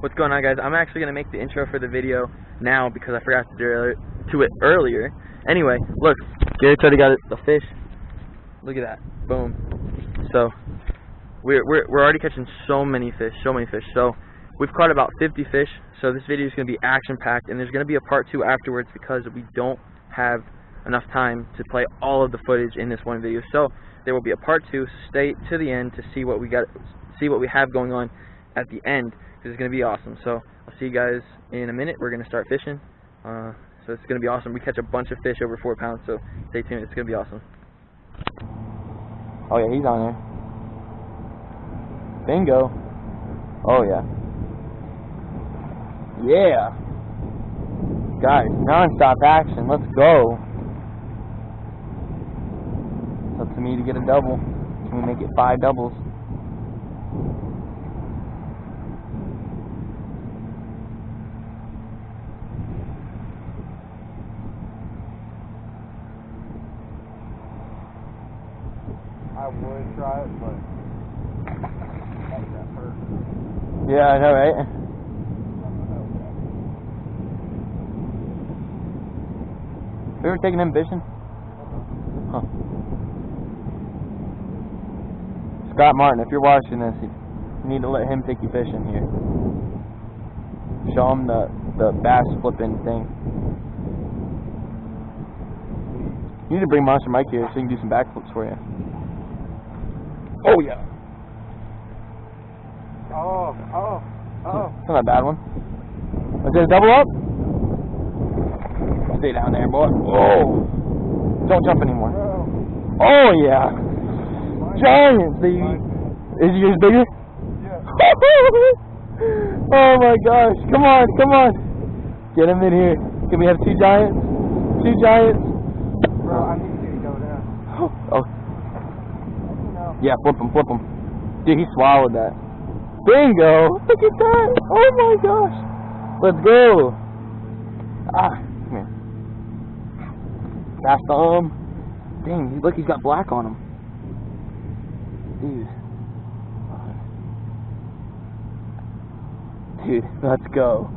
What's going on, guys? I'm actually going to make the intro for the video now because I forgot to do it earlier. Anyway, look, Garrett's already got the fish. Look at that. Boom. So, we're already catching so many fish. So, we've caught about 50 fish. So, this video is going to be action-packed, and there's going to be a part 2 afterwards because we don't have enough time to play all of the footage in this one video. So, there will be a part 2. Stay to the end to see what we have going on at the end. It's going to be awesome. So I'll see you guys in a minute. We're going to start fishing. So it's going to be awesome. We catch a bunch of fish over 4 pounds, so stay tuned. It's going to be awesome. Oh yeah, he's on there. Bingo. Oh yeah. Yeah. Guys, non-stop action. Let's go. It's up to me to get a double. Can we make it 5 doubles? I would try it, but that hurt. Yeah, I know, right? Have you ever taken him fishing? Huh. Scott Martin, if you're watching this, you need to let him take you fishing here. Show him the bass flipping thing. You need to bring Monster Mike here so he can do some backflips for you. Oh yeah. Oh. That's not a bad one. Is it a double up? Stay down there, boy. Oh. Don't jump anymore. Oh yeah. Giants, baby. Is yours bigger? Yeah. Oh my gosh. Come on. Get him in here. Can we have 2 giants? 2 giants? Bro, I need you to go down. Oh. Yeah, flip him. Dude, he swallowed that. Bingo! Look at that! Oh my gosh! Let's go! Come here. Fast thumb. Dang, look, he's got black on him. Dude, let's go.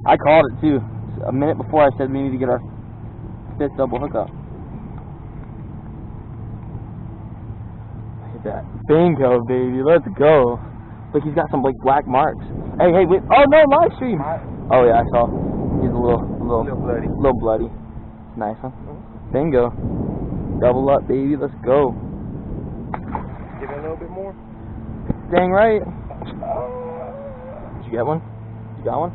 I called it too. A minute before I said we need to get our 5th double hookup. That. Bingo, baby. Let's go. Look, he's got some like black marks. Hey, wait. Oh no, live stream. Oh yeah, I saw. He's a little bloody. Nice, huh? Bingo. Double up, baby. Let's go. Give it a little bit more. Dang right. Did you get one? You got one?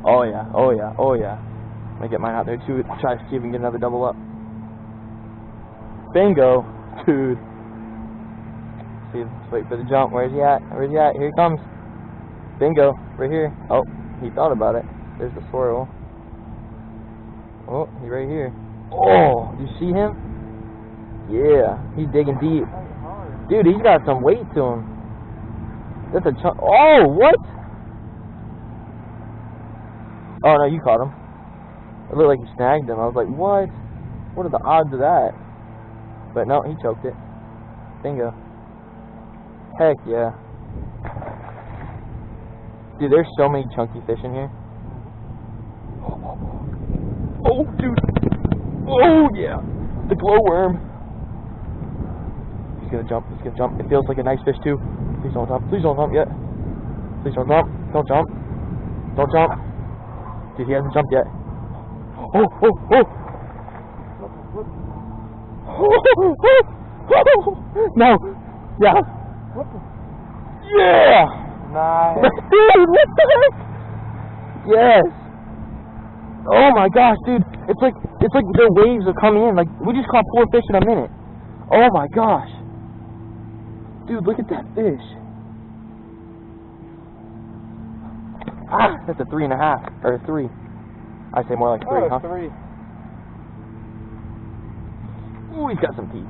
Oh yeah. I'm gonna get mine out there too. Try to see if we can get another double up. Bingo, dude. See, let's wait for the jump. Where's he at? Here he comes. Bingo. Right here. Oh, he thought about it. There's the swirl. Oh, he's right here. Oh, do you see him? Yeah, he's digging deep. Dude, he's got some weight to him. That's a chunk. Oh, what? Oh, no, you caught him. It looked like you snagged him. I was like, what? What are the odds of that? But no, he choked it. Bingo. Heck yeah. Dude, there's so many chunky fish in here. Oh, dude. Oh, yeah. The glowworm. He's gonna jump. It feels like a nice fish, too. Please don't jump yet. Please don't jump. Don't jump. Dude, he hasn't jumped yet. No. Yeah. Yeah! Nice. Dude, what the heck? Yes. Oh my gosh, dude. It's like the waves are coming in. Like, we just caught 4 fish in a minute. Oh my gosh. Dude, look at that fish. That's a 3.5. Or a 3. I say more like 3, huh? 3. Ooh, he's got some teeth.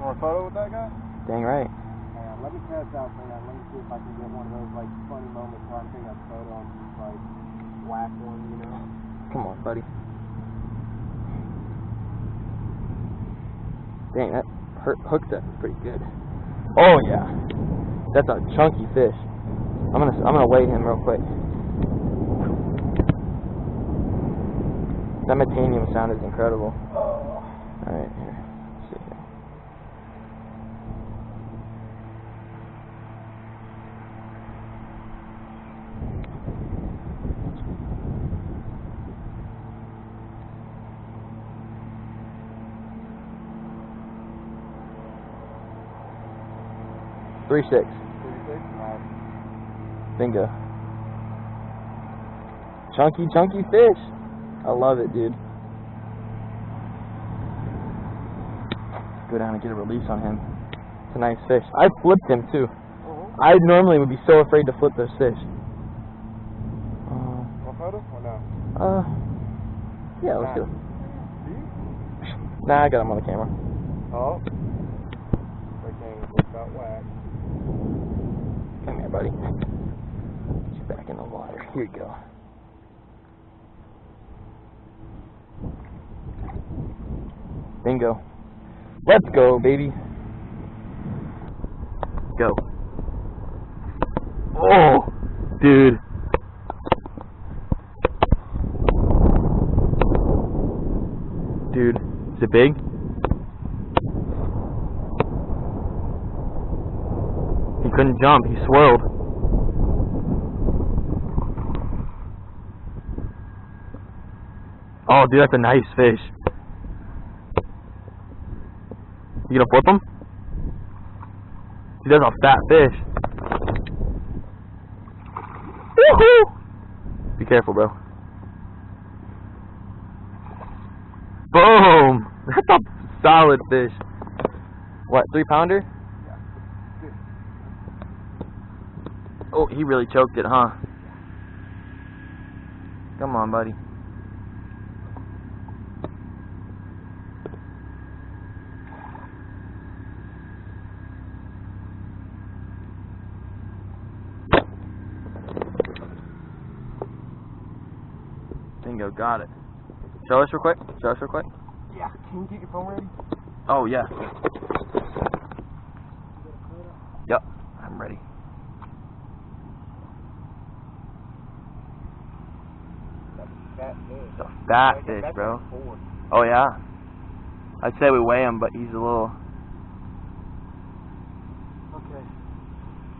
Want a photo with that guy? Dang right. Let me test out for that. Let me see if I can get one of those like funny moments where I'm taking a photo on just like whack one, you know? Come on, buddy. Dang, that hook set is pretty good. Oh yeah, that's a chunky fish. I'm gonna weigh him real quick. That metanium sound is incredible. Alright, here. Let's see here. $3.6. Bingo. Chunky fish. I love it, dude. Go down and get a release on him. It's a nice fish. I flipped him too. I normally would be so afraid to flip those fish. Want photo or no? Yeah, let's do it. Nah, I got him on the camera. Oh. Freaking got whacked. Come here, buddy. Get you back in the water. Here you go. Bingo. Let's go, baby. Go. Oh, dude. Dude, is it big? He couldn't jump. He swirled. Oh, dude, that's a nice fish. You gonna flip him? Dude, that's a fat fish. Woohoo! Be careful, bro. Boom! That's a solid fish. What, 3-pounder? Yeah. Oh, he really choked it, huh? Come on, buddy. Bingo, got it. Show us real quick. Yeah. Can you get your phone ready? Oh, yeah. Yep, I'm ready. That's a fat fish. It's a fat fish, bro. Oh, yeah. I'd say we weigh him, but he's a little... Okay.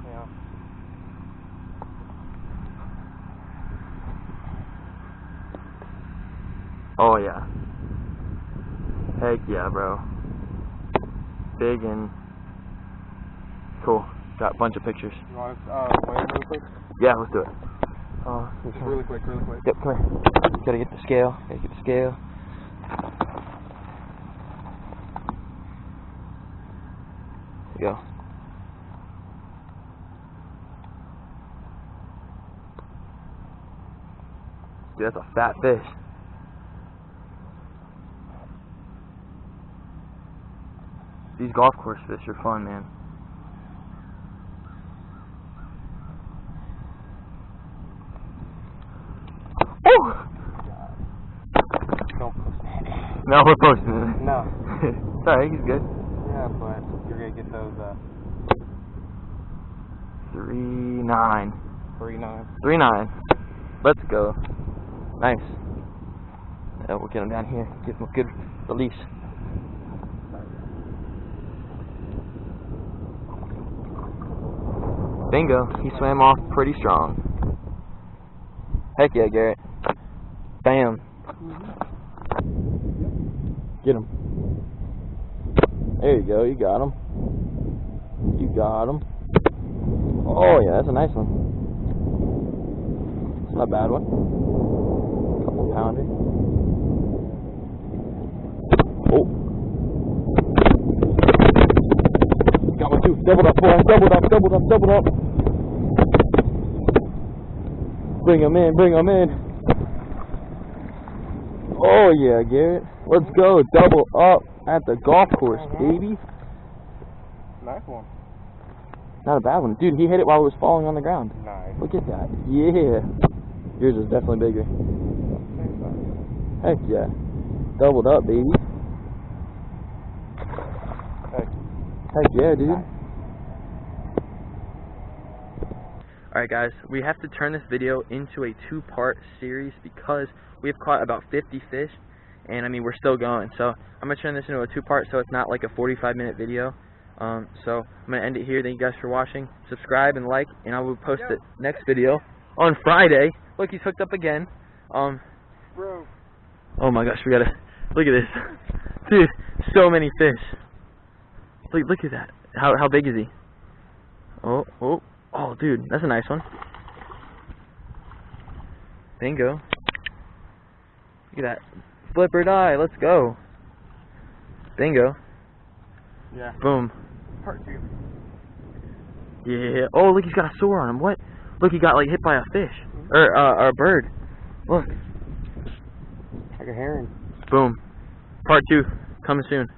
Yeah. Oh, yeah. Heck yeah, bro. Big and cool. Got a bunch of pictures. You want us weigh him real quick? Yeah, let's do it. Really quick. Yep, come here. Gotta get the scale. There you go. Dude, that's a fat fish. These golf course fish are fun, man. Woo! Don't post it. No, we're posting it. No. It's alright, he's good. Yeah, but you're gonna get those 3.9. 3.9. 3.9. Let's go. Nice. Yeah, we'll get him down here. Give him a good release. Bingo. He swam off pretty strong. Heck yeah, Garrett. Bam. Get him. There you go. You got him. You got him. Oh, yeah. That's a nice one. It's not a bad one. Couple pounder. Oh. Got one too. Doubled up, boy. Doubled up. Bring him in. Oh, yeah, Garrett. Let's go. Double up at the golf course, baby. Nice one. Not a bad one. Dude, he hit it while it was falling on the ground. Nice. Look at that. Yeah. Yours is definitely bigger. Heck yeah. Doubled up, baby. Heck yeah, dude. Alright guys, we have to turn this video into a 2-part series because we've caught about 50 fish, and I mean we're still going. So I'm going to turn this into a 2-part so it's not like a 45-minute video. So I'm going to end it here. Thank you guys for watching. Subscribe and like, and I will post the next video on Friday. Look, he's hooked up again. Bro. Oh my gosh, we gotta look at this. Dude, so many fish. Look at that. How big is he? Oh, dude, that's a nice one. Bingo. Look at that. Flip or die, let's go. Bingo. Yeah. Boom. Part 2. Yeah. Oh, look, he's got a sore on him. What? Look, he got like hit by a fish. Or a bird. Look. Like a heron. Boom. Part 2 coming soon.